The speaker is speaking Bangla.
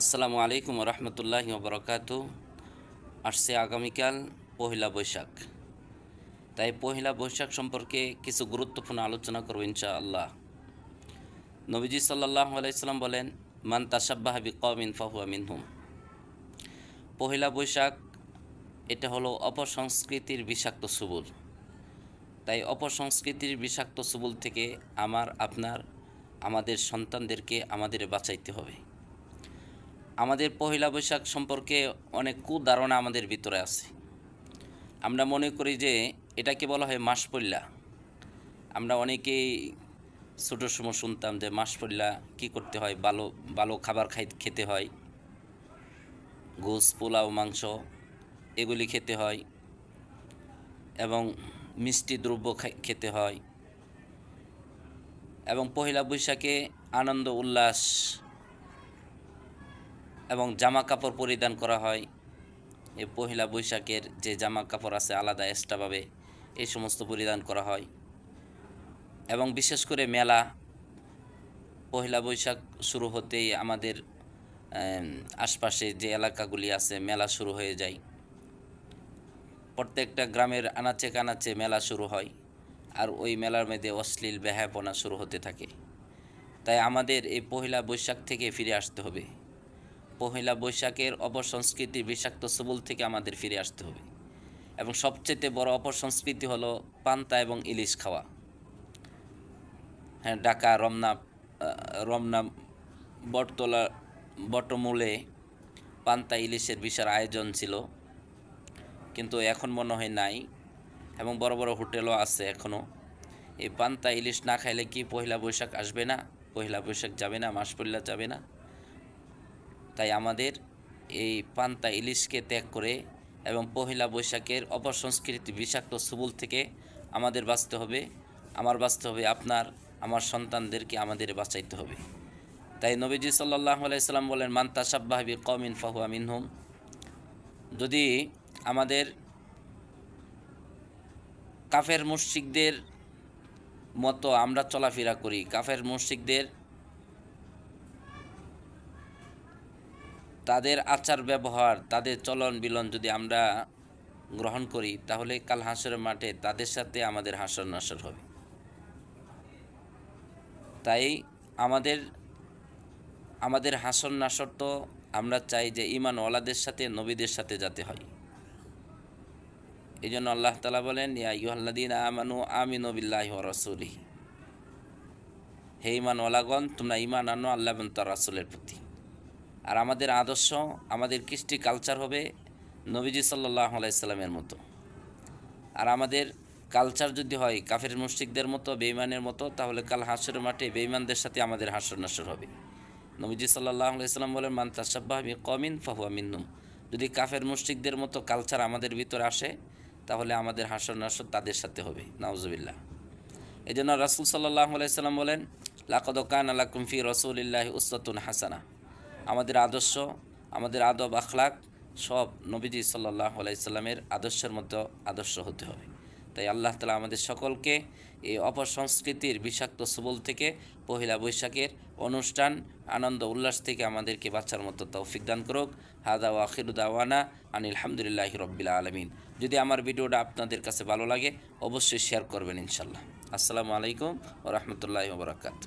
আসসালামু আলাইকুম রহমতুল্লাহি বরকাতু। আসছে আগামীকাল পহেলা বৈশাখ। তাই পহেলা বৈশাখ সম্পর্কে কিছু গুরুত্বপূর্ণ আলোচনা করব ইনশাআল্লাহ। নবীজি সাল্লাল্লাহু আলাইহি সাল্লাম বলেন, মান তাশাব্বাহা বিকওমিন ফাহুয়া মিনহুম। পহেলা বৈশাখ এটা হলো অপসংস্কৃতির বিষাক্ত সুবুল। তাই অপসংস্কৃতির বিষাক্ত সুবুল থেকে আমাদের সন্তানদেরকে আমাদের বাঁচাইতে হবে। আমাদের পহেলা বৈশাখ সম্পর্কে অনেক কুধারণা আমাদের ভিতরে আছে। আমরা মনে করি যে এটাকে বলা হয় মাস পল্লা। আমরা অনেকেই ছোটোর সময় শুনতাম যে মাস পল্লা কী করতে হয়, ভালো ভালো খাবার খেতে হয়, গোশ, পোলাও, মাংস এগুলি খেতে হয় এবং মিষ্টি দ্রব্য খেতে হয় এবং পহেলা বৈশাখে আনন্দ উল্লাস এবং জামা কাপড় পরিধান করা হয়। এই পহেলা বৈশাখের যে জামা কাপড় আছে আলাদা এক্সট্রাভাবে এই সমস্ত পরিধান করা হয় এবং বিশেষ করে মেলা পহেলা বৈশাখ শুরু হতেই আমাদের আশপাশে যে এলাকাগুলি আছে মেলা শুরু হয়ে যায়। প্রত্যেকটা গ্রামের আনাচে কানাচে মেলা শুরু হয় আর ওই মেলার মধ্যে অশ্লীল বেহায়াপনা শুরু হতে থাকে। তাই আমাদের এই পহেলা বৈশাখ থেকে ফিরে আসতে হবে। পহেলা বৈশাখের অপসংস্কৃতির বিষাক্ত সবল থেকে আমাদের ফিরে আসতে হবে এবং সবচেয়ে বড় অপসংস্কৃতি হলো পান্তা এবং ইলিশ খাওয়া। হ্যাঁ, ঢাকা রমনা বটমূলে পান্তা ইলিশের বিশাল আয়োজন ছিল, কিন্তু এখন মনে হয় নাই এবং বড় বড় হোটেলও আছে এখনও। এই পান্তা ইলিশ না খাইলে কি পহেলা বৈশাখ আসবে না? পহেলা বৈশাখ যাবে না, মাস পহেলা যাবে না? তাই আমাদের এই পান্তা ইলিশকে ত্যাগ করে এবং পহেলা বৈশাখের অপসংস্কৃতি বিষাক্ত সুবুল থেকে আমাদের বাঁচতে হবে। বাঁচতে হবে, আমার সন্তানদেরকে আমাদের বাঁচাইতে হবে। তাই নবীজি সাল্লাল্লাহু আলাইহি সাল্লাম বলেন, মান তাশাব্বাহা বিকওমিন ফাহুয়া মিনহুম। যদি আমাদের কাফের মুশরিকদের মতো আমরা চলাফেরা করি, কাফের মুশরিকদের তাদের আচার ব্যবহার, তাদের চলন বিলন যদি আমরা গ্রহণ করি, তাহলে কাল হাসরের মাঠে তাদের সাথে আমাদের হাসর নাসর হবে। তাই আমাদের হাসর নাসর তো আমরা চাই যে ঈমানওয়ালাদের সাথে, নবীদের সাথে যাতে হয়। এই জন্য আল্লাহ তাআলা বলেন, ইয়া আইয়ুহাল্লাযীনা আমানু আমিনু বিল্লাহি ওয়া রাসূলিহি। হে ঈমানওয়ালাগণ, তোমরা ঈমান আনো আল্লাহ এবং তার রাসূলের প্রতি। আর আমাদের আদর্শ, আমাদের কৃষ্টি কালচার হবে নবীজি সাল্লাল্লাহু আলাইহি সাল্লামের মতো। আর আমাদের কালচার যদি হয় কাফের মুশরিকদের মতো, বেঈমানের মতো, তাহলে কাল হাসরের মাঠে বেঈমানদের সাথে আমাদের হাসর নাসর হবে। নবীজি সাল্লাল্লাহু আলাইহি সাল্লাম বলেন, মান তাশাব্বাহা বিকওমিন ফাহুয়া মিনহুম। যদি কাফের মুশরিকদের মতো কালচার আমাদের ভিতরে আসে, তাহলে আমাদের হাসর নাসর তাদের সাথে হবে। নাউজুবিল্লাহ। এই জন্য রাসূল সাল্লাল্লাহু আলাইহি সাল্লাম বলেন, লাকাদ কানা লাকুম ফি রাসূলিল্লাহি উসওয়াতুন হাসানাহ। আমাদের আদর্শ, আমাদের আদব আখলাক সব নবীজি সাল্লাল্লাহু আলাইহি সাল্লামের আদর্শের মতো আদর্শ হতে হবে। তাই আল্লাহ তাআলা আমাদের সকলকে এই অপসংস্কৃতির বিষাক্ত সুবল থেকে, পহেলা বৈশাখের অনুষ্ঠান, আনন্দ উল্লাস থেকে আমাদেরকে বাঁচার মতো তৌফিক দান করুক। হাদা ওয়া আখিরু দাওয়ানা আনিল হামদুলিল্লাহি রাব্বিল আলামিন। যদি আমার ভিডিওটা আপনাদের কাছে ভালো লাগে অবশ্যই শেয়ার করবেন ইনশাআল্লাহ। আসসালামু আলাইকুম ওয়া রাহমাতুল্লাহি ওয়া বারাকাতুহু।